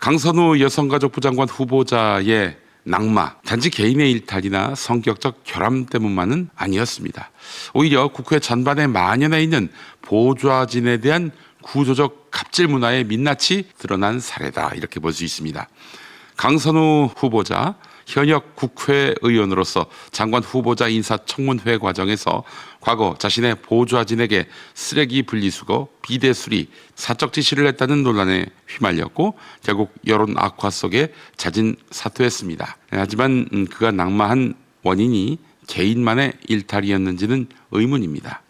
강선우 여성가족부 장관 후보자의 낙마, 단지 개인의 일탈이나 성격적 결함 때문만은 아니었습니다. 오히려 국회 전반에 만연해 있는 보좌진에 대한 구조적 갑질 문화의 민낯이 드러난 사례다, 이렇게 볼 수 있습니다. 강선우 후보자, 현역 국회의원으로서 장관 후보자 인사청문회 과정에서 과거 자신의 보좌진에게 쓰레기 분리수거, 비대 수리, 사적 지시를 했다는 논란에 휘말렸고 결국 여론 악화 속에 자진 사퇴했습니다. 하지만 그가 낙마한 원인이 개인만의 일탈이었는지는 의문입니다.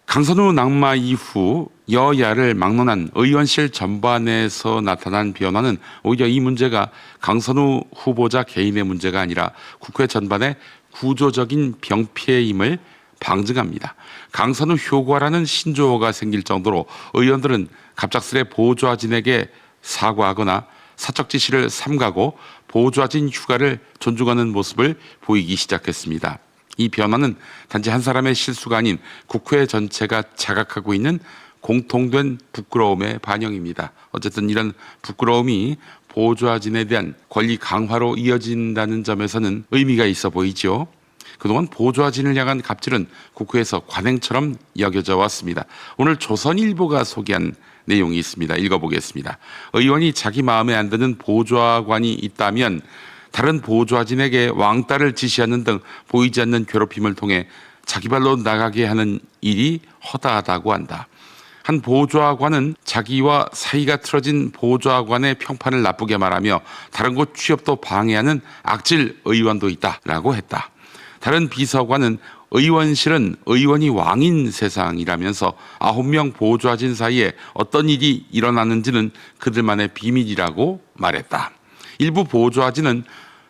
강선우 낙마 이후 여야를 막론한 의원실 전반에서 나타난 변화는 오히려 이 문제가 강선우 후보자 개인의 문제가 아니라 국회 전반의 구조적인 병폐임을 방증합니다. 강선우 효과라는 신조어가 생길 정도로 의원들은 갑작스레 보좌진에게 사과하거나 사적 지시를 삼가고 보좌진 휴가를 존중하는 모습을 보이기 시작했습니다. 이 변화는 단지 한 사람의 실수가 아닌 국회 전체가 자각하고 있는 공통된 부끄러움의 반영입니다. 어쨌든 이런 부끄러움이 보좌진에 대한 권리 강화로 이어진다는 점에서는 의미가 있어 보이죠. 그동안 보좌진을 향한 갑질은 국회에서 관행처럼 여겨져 왔습니다. 오늘 조선일보가 소개한 내용이 있습니다. 읽어보겠습니다. 의원이 자기 마음에 안 드는 보좌관이 있다면 다른 보좌진에게 왕따를 지시하는 등 보이지 않는 괴롭힘을 통해 자기 발로 나가게 하는 일이 허다하다고 한다. 한 보좌관은 자기와 사이가 틀어진 보좌관의 평판을 나쁘게 말하며 다른 곳 취업도 방해하는 악질 의원도 있다라고 했다. 다른 비서관은 의원실은 의원이 왕인 세상이라면서 9명 보좌진 사이에 어떤 일이 일어나는지는 그들만의 비밀이라고 말했다. 일부 보좌진은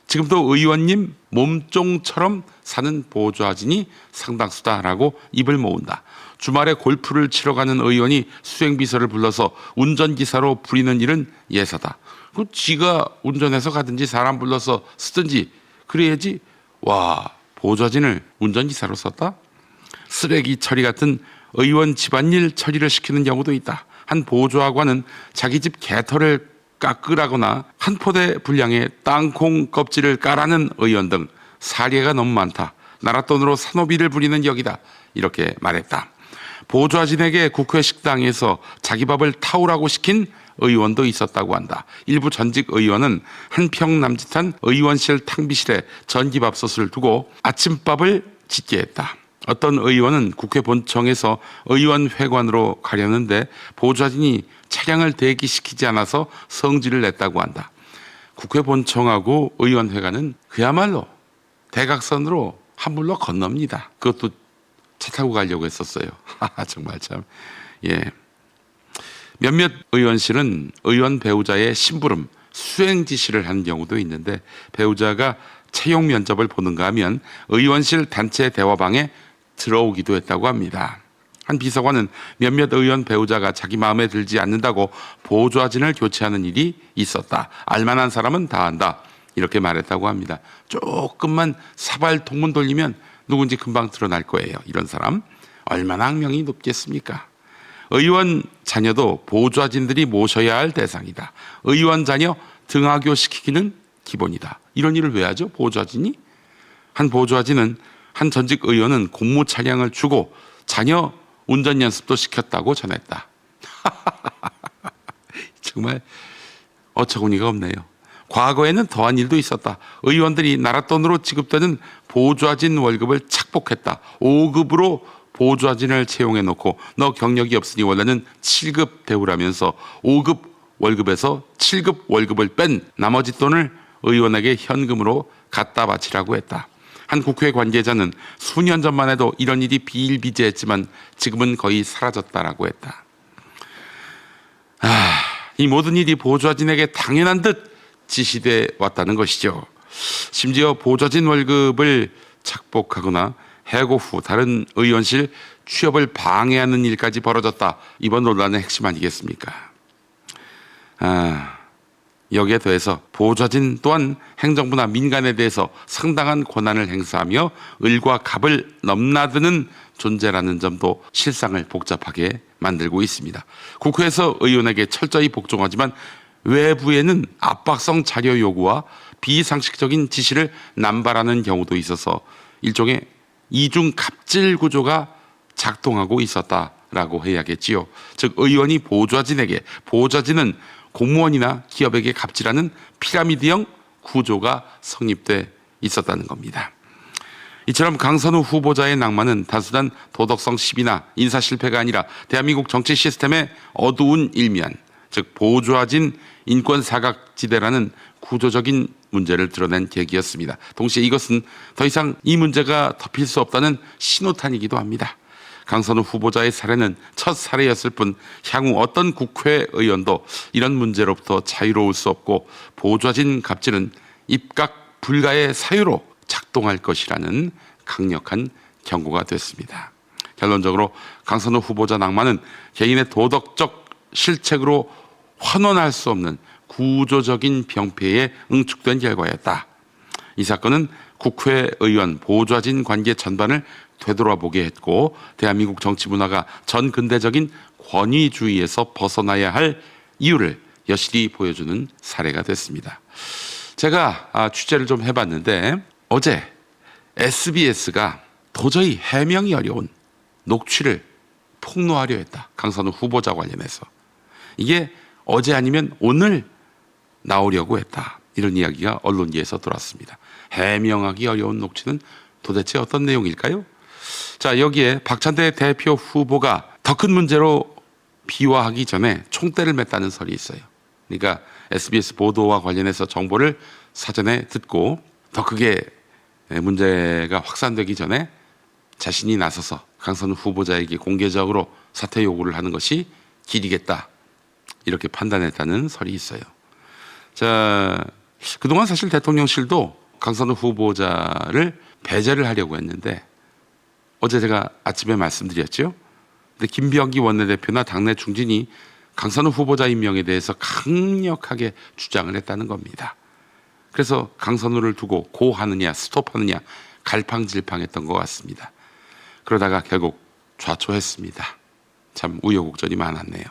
지금도 의원님 몸종처럼 사는 보좌진이 상당수다라고 입을 모은다. 주말에 골프를 치러 가는 의원이 수행비서를 불러서 운전기사로 부리는 일은 예사다. 그 지가 운전해서 가든지 사람 불러서 쓰든지 그래야지. 와, 보좌진을 운전기사로 썼다? 쓰레기 처리 같은 의원 집안일 처리를 시키는 경우도 있다. 한 보좌관은 자기 집 개털을 깎으라거나 한 포대 분량의 땅콩 껍질을 까라는 의원 등 사례가 너무 많다. 나라 돈으로 산호비를 부리는 격이다. 이렇게 말했다. 보좌진에게 국회 식당에서 자기 밥을 타오라고 시킨 의원도 있었다고 한다. 일부 전직 의원은 한 평 남짓한 의원실 탕비실에 전기밥솥을 두고 아침밥을 짓게 했다. 어떤 의원은 국회 본청에서 의원회관으로 가려는데 보좌진이 차량을 대기시키지 않아서 성질을 냈다고 한다. 국회 본청하고 의원회관은 그야말로 대각선으로 한물로 건넙니다. 그것도 차 타고 가려고 했었어요. 정말 참. 예. 몇몇 의원실은 의원 배우자의 심부름, 수행 지시를 하는 경우도 있는데 배우자가 채용 면접을 보는가 하면 의원실 단체 대화방에 들어오기도 했다고 합니다. 한 비서관은 몇몇 의원 배우자가 자기 마음에 들지 않는다고 보좌진을 교체하는 일이 있었다. 알만한 사람은 다 안다. 이렇게 말했다고 합니다. 조금만 사발 통문 돌리면 누군지 금방 드러날 거예요. 이런 사람 얼마나 악명이 높겠습니까? 의원 자녀도 보좌진들이 모셔야 할 대상이다. 의원 자녀 등하교 시키기는 기본이다. 이런 일을 왜 하죠? 보좌진이? 한 보좌진은 한 전직 의원은 공무 차량을 주고 자녀 운전 연습도 시켰다고 전했다. 정말 어처구니가 없네요. 과거에는 더한 일도 있었다. 의원들이 나라 돈으로 지급되는 보좌진 월급을 착복했다. 5급으로 보좌진을 채용해 놓고 너 경력이 없으니 원래는 7급 대우라면서 5급 월급에서 7급 월급을 뺀 나머지 돈을 의원에게 현금으로 갖다 바치라고 했다. 한 국회 관계자는 수년 전만 해도 이런 일이 비일비재했지만 지금은 거의 사라졌다라고 했다. 이 모든 일이 보좌진에게 당연한 듯 지시돼 왔다는 것이죠. 심지어 보좌진 월급을 착복하거나 해고 후 다른 의원실 취업을 방해하는 일까지 벌어졌다. 이번 논란의 핵심 아니겠습니까? 여기에 더해서 보좌진 또한 행정부나 민간에 대해서 상당한 권한을 행사하며 을과 갑을 넘나드는 존재라는 점도 실상을 복잡하게 만들고 있습니다. 국회에서 의원에게 철저히 복종하지만 외부에는 압박성 자료 요구와 비상식적인 지시를 남발하는 경우도 있어서 일종의 이중 갑질 구조가 작동하고 있었다라고 해야겠지요. 즉 의원이 보좌진에게, 보좌진은 공무원이나 기업에게 갑질하는 피라미드형 구조가 성립돼 있었다는 겁니다. 이처럼 강선우 후보자의 낭만은 단순한 도덕성 시비나 인사 실패가 아니라 대한민국 정치 시스템의 어두운 일면, 즉 보좌진 인권 사각지대라는 구조적인 문제를 드러낸 계기였습니다. 동시에 이것은 더 이상 이 문제가 덮일 수 없다는 신호탄이기도 합니다. 강선우 후보자의 사례는 첫 사례였을 뿐 향후 어떤 국회의원도 이런 문제로부터 자유로울 수 없고 보좌진 갑질은 입각 불가의 사유로 작동할 것이라는 강력한 경고가 됐습니다. 결론적으로 강선우 후보자 낭만은 개인의 도덕적 실책으로 환원할 수 없는 구조적인 병폐에 응축된 결과였다. 이 사건은 국회의원 보좌진 관계 전반을 되돌아보게 했고 대한민국 정치 문화가 전근대적인 권위주의에서 벗어나야 할 이유를 여실히 보여주는 사례가 됐습니다. 제가 취재를 좀 해봤는데 어제 SBS가 도저히 해명이 어려운 녹취를 폭로하려 했다. 강선우 후보자 관련해서. 이게 어제 아니면 오늘 나오려고 했다. 이런 이야기가 언론계에서 돌았습니다. 해명하기 어려운 녹취는 도대체 어떤 내용일까요? 자, 여기에 박찬대 대표 후보가 더 큰 문제로 비화하기 전에 총대를 맸다는 설이 있어요. 그러니까 SBS 보도와 관련해서 정보를 사전에 듣고 더 크게 문제가 확산되기 전에 자신이 나서서 강선우 후보자에게 공개적으로 사퇴 요구를 하는 것이 길이겠다. 이렇게 판단했다는 설이 있어요. 자, 그동안 사실 대통령실도 강선우 후보자를 배제를 하려고 했는데 어제 제가 아침에 말씀드렸죠. 근데 김병기 원내대표나 당내 중진이 강선우 후보자 임명에 대해서 강력하게 주장을 했다는 겁니다. 그래서 강선우를 두고 고하느냐 스톱하느냐 갈팡질팡했던 것 같습니다. 그러다가 결국 좌초했습니다. 참 우여곡절이 많았네요.